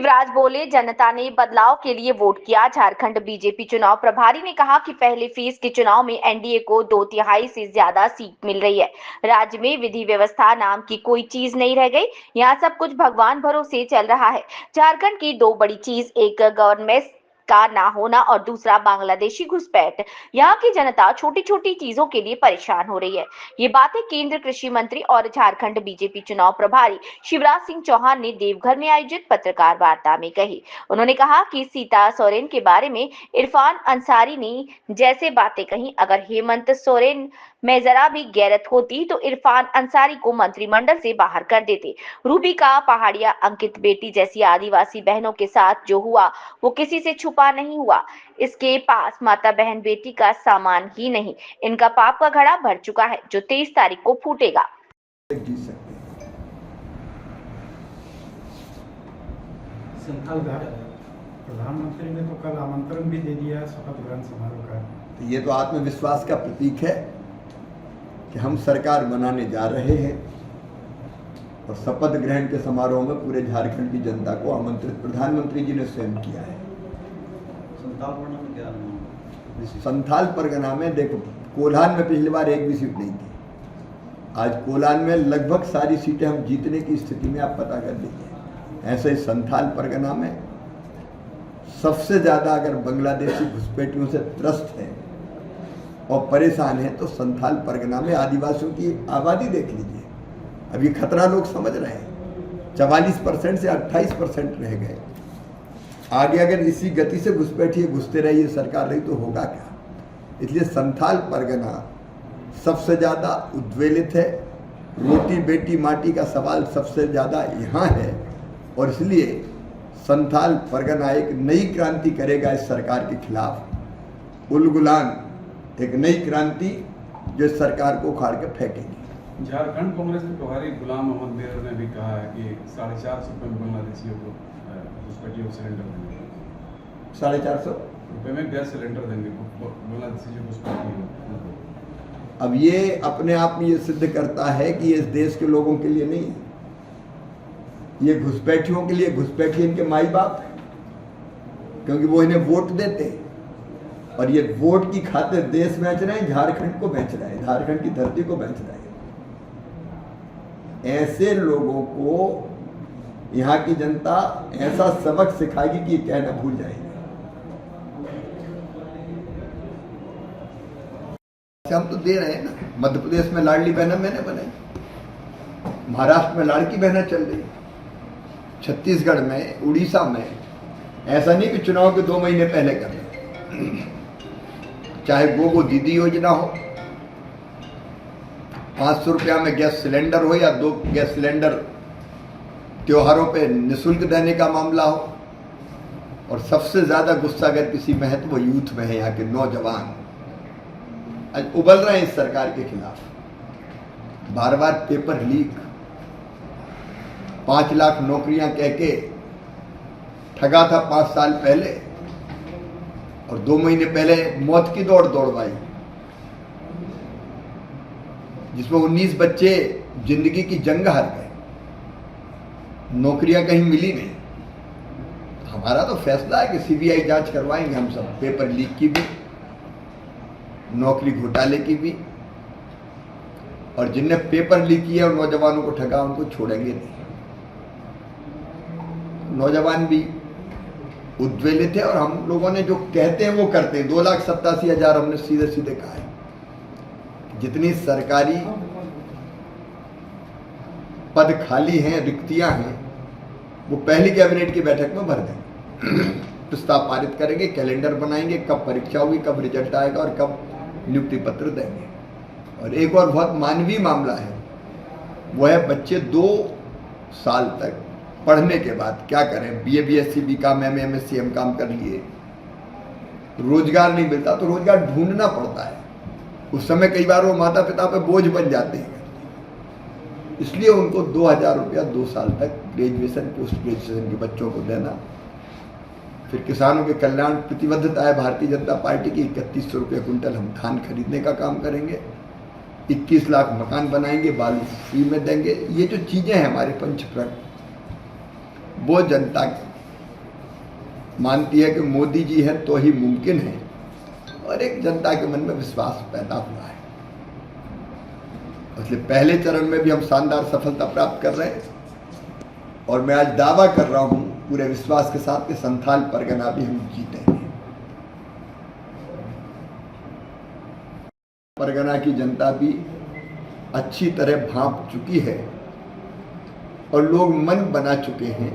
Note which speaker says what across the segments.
Speaker 1: शिवराज बोले, जनता ने बदलाव के लिए वोट किया। झारखंड बीजेपी चुनाव प्रभारी ने कहा कि पहले फेज के चुनाव में एनडीए को 2/3 से ज्यादा सीट मिल रही है। राज्य में विधि व्यवस्था नाम की कोई चीज नहीं रह गई। यहाँ सब कुछ भगवान भरोसे चल रहा है। झारखंड की दो बड़ी चीज, एक गवर्नमेंट का ना होना और दूसरा बांग्लादेशी घुसपैठ। यहाँ की जनता छोटी छोटी चीजों के लिए परेशान हो रही है। ये बातें केंद्र कृषि मंत्री और झारखंड बीजेपी चुनाव प्रभारी शिवराज सिंह चौहान ने देवघर में आयोजित पत्रकार वार्ता में कही। उन्होंने कहा कि सीता सोरेन के बारे में इरफान अंसारी ने जैसे बातें कही, अगर हेमंत सोरेन में जरा भी गैरत होती तो इरफान अंसारी को मंत्रिमंडल से बाहर कर देते। रूबी का पहाड़िया अंकित बेटी जैसी आदिवासी बहनों के साथ जो हुआ वो किसी से छुपा नहीं हुआ। इसके पास माता बहन बेटी का सामान ही नहीं, इनका पाप का घड़ा भर चुका है जो 23 तारीख को फूटेगा।
Speaker 2: प्रधानमंत्री ने तो कल आमंत्रण भी दे दिया शपथ ग्रहण समारोह का।
Speaker 3: तो ये तो आत्मविश्वास का प्रतीक है कि हम सरकार बनाने जा रहे हैं और शपथ ग्रहण के समारोह में पूरे झारखंड की जनता को आमंत्रित प्रधानमंत्री जी ने स्वयं किया है। संथाल परगना में देखो, कोल्हान में पिछली बार एक भी सीट नहीं थी। आज कोल्हान में लगभग सारी सीटें हम जीतने की स्थिति में, आप पता कर लीजिए। ऐसे ही संथाल परगना में सबसे ज्यादा अगर बांग्लादेशी घुसपैठियों से त्रस्त है और परेशान है तो संथाल परगना में आदिवासियों की आबादी देख लीजिए। अब ये खतरा लोग समझ रहे हैं। 44% से 28% रह गए। आगे अगर इसी गति से घुसपैठिए घुसते रहिए सरकार रही तो होगा क्या। इसलिए संथाल परगना सबसे ज्यादा उद्वेलित है। रोटी बेटी माटी का सवाल सबसे ज्यादा यहाँ है और इसलिए संथाल परगना एक नई क्रांति करेगा इस सरकार के खिलाफ। उलगुलान एक नई क्रांति जो इस सरकार को उखाड़ के फेंकेगी।
Speaker 2: झारखंड कांग्रेस के प्रभारी गुलाम मोहम्मद बेर ने भी कहा है कि 450 रुपये में बांग्लादेशियों को घुसपैठियों सिलेंडर देंगे।
Speaker 3: 450
Speaker 2: रुपये में गैस सिलेंडर देंगे बांग्लादेशी जो घुसपैठी।
Speaker 3: अब ये अपने आप में ये सिद्ध करता है कि ये इस देश के लोगों के लिए नहीं है, ये घुसपैठियों के लिए। घुसपैठी इनके माई बाप है क्योंकि वो इन्हें वोट देते हैं और ये वोट की खातिर देश बेच रहे हैं, झारखंड को बेच रहे हैं, झारखंड की धरती को बेच रहे हैं। ऐसे लोगों को यहाँ की जनता ऐसा सबक सिखाएगी कि कहना भूल जाएगी। हम तो दे रहे हैं ना। मध्य प्रदेश में लाडली बहना मैंने बनाई, महाराष्ट्र में लाड़की बहना चल रही, छत्तीसगढ़ में, उड़ीसा में। ऐसा नहीं कि चुनाव के 2 महीने पहले कर रहे। चाहे गोगो दीदी योजना हो, 500 रुपया में गैस सिलेंडर हो या 2 गैस सिलेंडर त्योहारों पे निःशुल्क देने का मामला हो। और सबसे ज्यादा गुस्सा अगर किसी में है तो वो यूथ में है। यहाँ के नौजवान आज उबल रहे हैं इस सरकार के खिलाफ। बार बार पेपर लीक, 5 लाख नौकरियां कह के ठगा था 5 साल पहले और 2 महीने पहले मौत की दौड़ दौड़वाई जिसमें 19 बच्चे जिंदगी की जंग हार गए। नौकरियां कहीं मिली नहीं। हमारा तो फैसला है कि सीबीआई जांच करवाएंगे हम सब, पेपर लीक की भी, नौकरी घोटाले की भी। और जिनने पेपर लीक किया और नौजवानों को ठगा उनको छोड़ेंगे नहीं। नौजवान भी उद्वेलित है और हम लोगों ने जो कहते हैं वो करते हैं। 2,87,000 हमने सीधे सीधे कहा है। जितनी सरकारी पद खाली हैं, रिक्तियां हैं, वो पहली कैबिनेट की बैठक में भर देंगे। प्रस्ताव पारित करेंगे, कैलेंडर बनाएंगे, कब परीक्षा होगी, कब रिजल्ट आएगा और कब नियुक्ति पत्र देंगे। और एक और बहुत मानवीय मामला है, वो है बच्चे 2 साल तक पढ़ने के बाद क्या करें। BA BSc BCom MA MSc MCom कर लिए, रोजगार नहीं मिलता तो रोजगार ढूंढना पड़ता है। उस समय कई बार वो माता पिता पे बोझ बन जाते हैं। इसलिए उनको 2,000 रुपया 2 साल तक ग्रेजुएशन पोस्ट ग्रेजुएशन के बच्चों को देना। फिर किसानों के कल्याण प्रतिबद्धता है भारतीय जनता पार्टी की। 3100 रुपये कुंटल हम धान खरीदने का काम करेंगे। 21 लाख मकान बनाएंगे, बालू फ्री में देंगे। ये जो चीजें हैं हमारे पंचप्रद, वो जनता मानती है कि मोदी जी हैं तो ही मुमकिन है, और एक जनता के मन में विश्वास पैदा हुआ है। इसलिए पहले चरण में भी हम शानदार सफलता प्राप्त कर रहे हैं, और मैं आज दावा कर रहा हूं पूरे विश्वास के साथ कि संथाल परगना भी हम जीतेंगे। परगना की जनता भी अच्छी तरह भांप चुकी है और लोग मन बना चुके हैं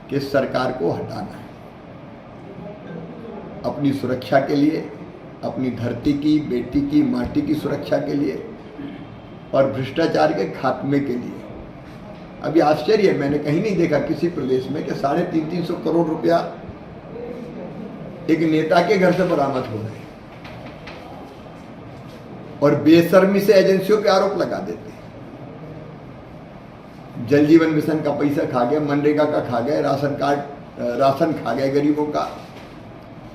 Speaker 3: कि सरकार को हटाना है, अपनी सुरक्षा के लिए, अपनी धरती की, बेटी की, माटी की सुरक्षा के लिए और भ्रष्टाचार के खात्मे के लिए। अभी आश्चर्य है, मैंने कहीं नहीं देखा किसी प्रदेश में कि 350 करोड़ रुपया एक नेता के घर से बरामद हो रहे हैं और बेशर्मी से एजेंसियों पे आरोप लगा देते हैं। जल जीवन मिशन का पैसा खा गए, मनरेगा का खा गए, राशन खा गए गरीबों का,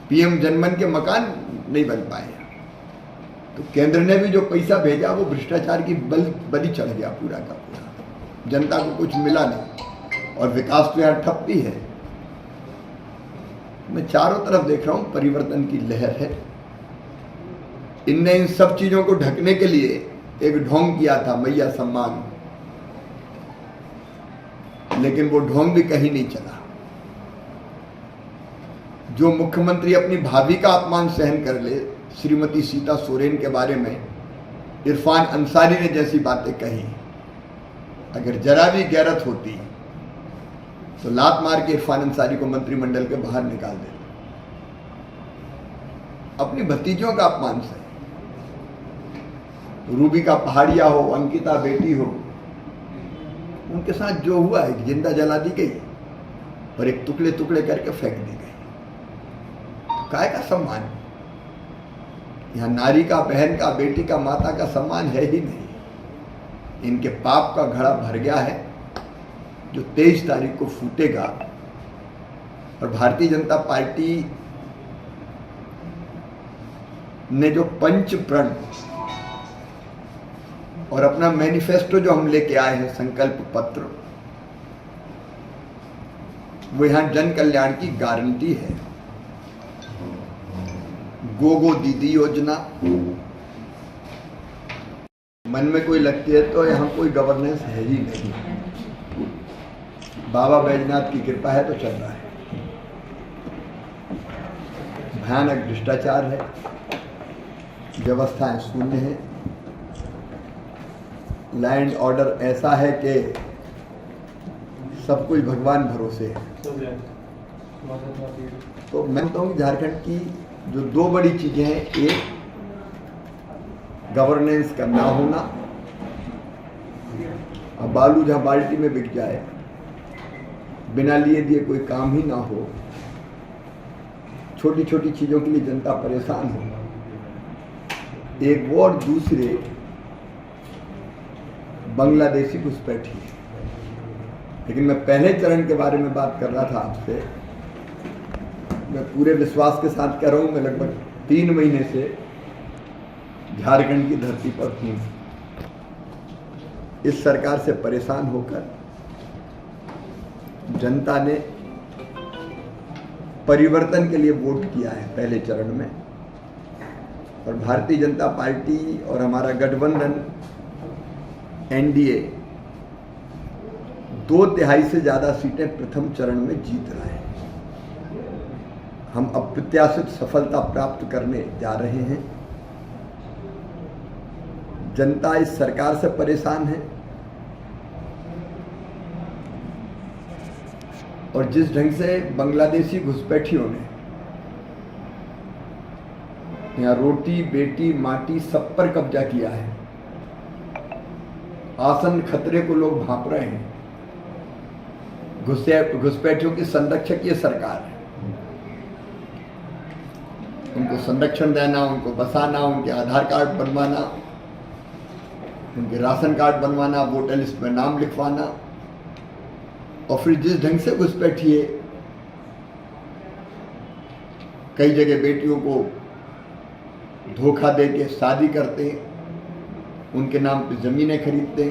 Speaker 3: पीएम जनमन के मकान नहीं बन पाए। तो केंद्र ने भी जो पैसा भेजा वो भ्रष्टाचार की बलि चढ़ गया पूरा का पूरा, जनता को कुछ मिला नहीं और विकास तो यहाँ ठप भी है। मैं चारों तरफ देख रहा हूँ परिवर्तन की लहर है। इनने इन सब चीजों को ढकने के लिए एक ढोंग किया था, मैया सम्मान, लेकिन वो ढोंग भी कहीं नहीं चला। जो मुख्यमंत्री अपनी भाभी का अपमान सहन कर ले, श्रीमती सीता सोरेन के बारे में इरफान अंसारी ने जैसी बातें कही, अगर जरा भी गैरत होती तो लात मार के इरफान अंसारी को मंत्रिमंडल के बाहर निकाल देते। अपनी भतीजों का अपमान सही, रूबी का पहाड़िया हो, अंकिता बेटी हो, उनके साथ जो हुआ एक जिंदा जला दी गई और एक टुकड़े टुकड़े करके फेंक दी गई। तो काय का सम्मान? यहां नारी का, बहन का, बेटी का, माता का सम्मान है ही नहीं। इनके पाप का घड़ा भर गया है जो 23 तारीख को फूटेगा। और भारतीय जनता पार्टी ने जो पंच प्रण और अपना मैनिफेस्टो जो हम लेके आए हैं, संकल्प पत्र, वो यहां जन कल्याण की गारंटी है। गोगो दीदी योजना मन में कोई लगती है तो यहां कोई गवर्नेंस है ही नहीं। बाबा बैजनाथ की कृपा है तो चल रहा है। भयानक भ्रष्टाचार है, व्यवस्थाएं शून्य है, लैंड ऑर्डर ऐसा है कि सब कुछ भगवान भरोसे है। तो मैं कहता हूँ झारखंड की जो दो बड़ी चीजें हैं, एक गवर्नेंस का ना होना, अब बालू जहां बाल्टी में बिक जाए, बिना लिए दिए कोई काम ही ना हो, छोटी छोटी चीजों के लिए जनता परेशान हो, एक वो, और दूसरे बांग्लादेशी घुसपैठी। लेकिन मैं पहले चरण के बारे में बात कर रहा था आपसे। मैं पूरे विश्वास के साथ कह रहा हूं, मैं लगभग 3 महीने से झारखंड की धरती पर हूं। इस सरकार से परेशान होकर जनता ने परिवर्तन के लिए वोट किया है पहले चरण में, और भारतीय जनता पार्टी और हमारा गठबंधन एनडीए 2/3 से ज्यादा सीटें प्रथम चरण में जीत रहा है। हम अप्रत्याशित सफलता प्राप्त करने जा रहे हैं। जनता इस सरकार से परेशान है, और जिस ढंग से बांग्लादेशी घुसपैठियों ने यहाँ रोटी, बेटी, माटी सब पर कब्जा किया है, आसन खतरे को लोग भांप रहे हैं। घुसपैठियों की संरक्षक ये सरकार है। उनको संरक्षण देना, उनको बसाना, उनके आधार कार्ड बनवाना, उनके राशन कार्ड बनवाना, वोटर लिस्ट में नाम लिखवाना, और फिर जिस ढंग से घुसपैठिए कई जगह बेटियों को धोखा देके शादी करते हैं, उनके नाम पे जमीनें खरीदते हैं।